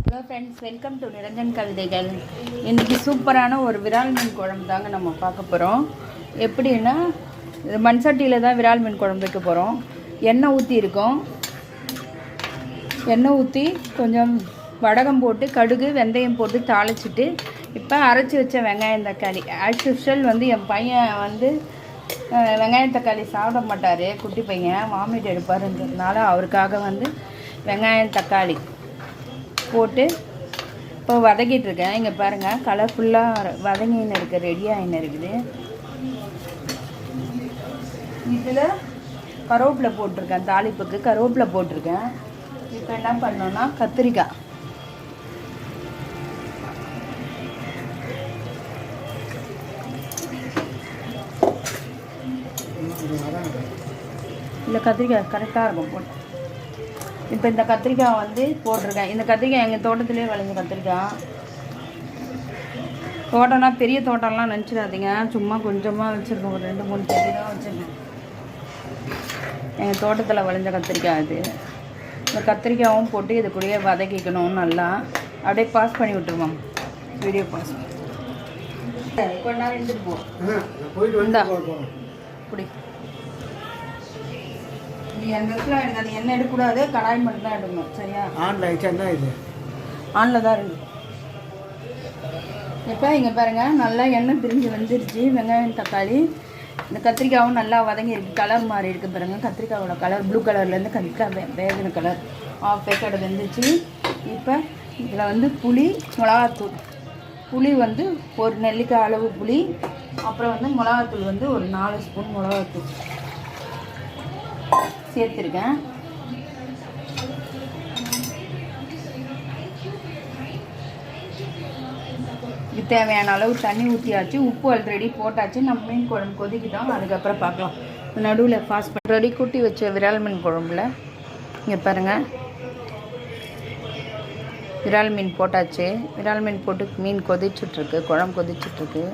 Hello friends, welcome to Niranjan கவிதைகள். இன்றைக்கி சூப்பரான ஒரு விரால் மீன் குழம்பு தாங்க நம்ம பார்க்க போகிறோம். எப்படின்னா, மண் சட்டியில் தான் விரால் மீன் குழம்பு வைக்க போகிறோம். எண்ணெய் ஊற்றிருக்கோம். எண்ணெய் ஊற்றி கொஞ்சம் வடகம் போட்டு கடுகு வெந்தயம் போட்டு தாளிச்சிட்டு இப்போ அரைச்சி வச்ச வெங்காயம் தக்காளி. ஆஸ் யூஷுவல் என் பையன் வெங்காயம் தக்காளி சாப்பிட மாட்டார். குட்டி பையன் வாமிட் எடுப்பாருன்றதுனால அவருக்காக வெங்காயம் தக்காளி போட்டு இப்போ வதக்கிட்டு இருக்கேன். இங்கே பாருங்கள், கலர்ஃபுல்லாக வதங்கின்னு இருக்குது, ரெடியாகின்னு இருக்குது. இதில் கருவேப்பிலை போட்டிருக்கேன், தாளிப்புக்கு கருவேப்பிலை போட்டிருக்கேன். இப்போ என்ன பண்ணோன்னா கத்திரிக்காய் இல்லை கத்திரிக்காய் கரெக்டாக இருக்கும் போட்டு. இப்போ இந்த கத்திரிக்காய் போட்டிருக்கேன். இந்த கத்திரிக்காய் எங்கள் தோட்டத்திலே விளைஞ்ச கத்திரிக்காய். தோட்டம்னா பெரிய தோட்டம்லாம் நினச்சிடாதீங்க, சும்மா கொஞ்சமாக வச்சுருக்கோம். ஒரு 2-3 செடி தான் வச்சுருக்கேன். எங்கள் தோட்டத்தில் விளைஞ்ச கத்திரிக்காய் அது. இந்த கத்திரிக்காயும் போட்டு இது கூடயே வதக்கிக்கணும் நல்லா. அப்படியே பாஸ் பண்ணி விட்டுருவோம், வீடியோ பாஸ் பண்ணி. கொஞ்ச நேரம் இருந்துட்டு போயிந்தா இப்படி அந்த எண்ணெய் எடுக்கக்கூடாது, கடாய் மட்டும் தான் எடுக்கணும். சரியா? ஆனில் தான் இருக்கு. இப்போ இங்கே பாருங்கள், நல்லா எண்ணெய் பிரிஞ்சு வந்துருச்சு. வெங்காயம் தக்காளி இந்த கத்திரிக்காயும் நல்லா வதங்கி இருக்குது. கலர் மாறி இருக்குது பாருங்கள். கத்திரிக்காயோட கலர் ப்ளூ கலர்லேருந்து கத்திரிக்காய் வேகின கலர் ஆஃப் பேக்கெட் வந்துருச்சு. இப்போ இதில் புளி, மிளகாத்தூள். புளி ஒரு நெல்லிக்காய் அளவு புளி, அப்புறம் மிளகாத்தூள் ஒரு 4 ஸ்பூன் மிளகாத்தூள் சேர்த்துருக்கேன். இது தேவையான அளவு தண்ணி ஊற்றியாச்சு. உப்பு ஆல்ரெடி போட்டாச்சு. நம்ம மீன் குழம்பு கொதிக்கிட்டோம், அதுக்கப்புறம் பார்க்கலாம். நடுவில் ஃபாஸ்ட் பண்ணி ரெடி கூட்டி வச்ச விரால் மீன் குழம்புல இங்கே பாருங்கள், விரால் மீன் போட்டாச்சு. விரால் மீன் போட்டு மீன் கொதிச்சுட்ருக்கு, குழம்பு கொதிச்சுட்ருக்கு.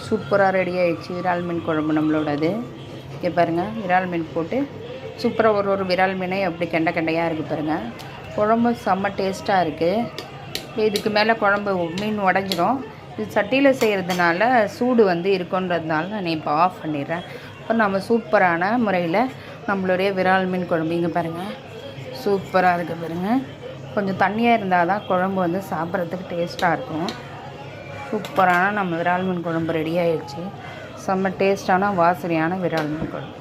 சூப்பராக ரெடி ஆகிடுச்சு விரால் மீன் குழம்பு நம்மளோடது. இங்கே பாருங்கள், விரால் மீன் போட்டு சூப்பராக ஒரு விரால் மீனே அப்படி கெண்டையாக இருக்குது பாருங்கள். குழம்பு செம்ம டேஸ்ட்டாக இருக்குது. இதுக்கு மேலே குழம்பு மீன் உடஞ்சிரும். இது சட்டியில் செய்கிறதுனால சூடு இருக்குன்றதுனால நான் இப்போ ஆஃப் பண்ணிடுறேன். இப்போ நம்ம சூப்பரான முறையில் நம்மளுடைய விரால் மீன் குழம்பு இங்கே பாருங்கள், சூப்பராக இருக்குது பாருங்கள். கொஞ்சம் தண்ணியாக இருந்தால் தான் குழம்பு சாப்பிட்றதுக்கு டேஸ்ட்டாக இருக்கும். சூப்பரான நம்ம விரால் மீன் குழம்பு ரெடி ஆகிடுச்சு. செம்ம டேஸ்ட்டான வாசனையான விரால் மீன் குழம்பு.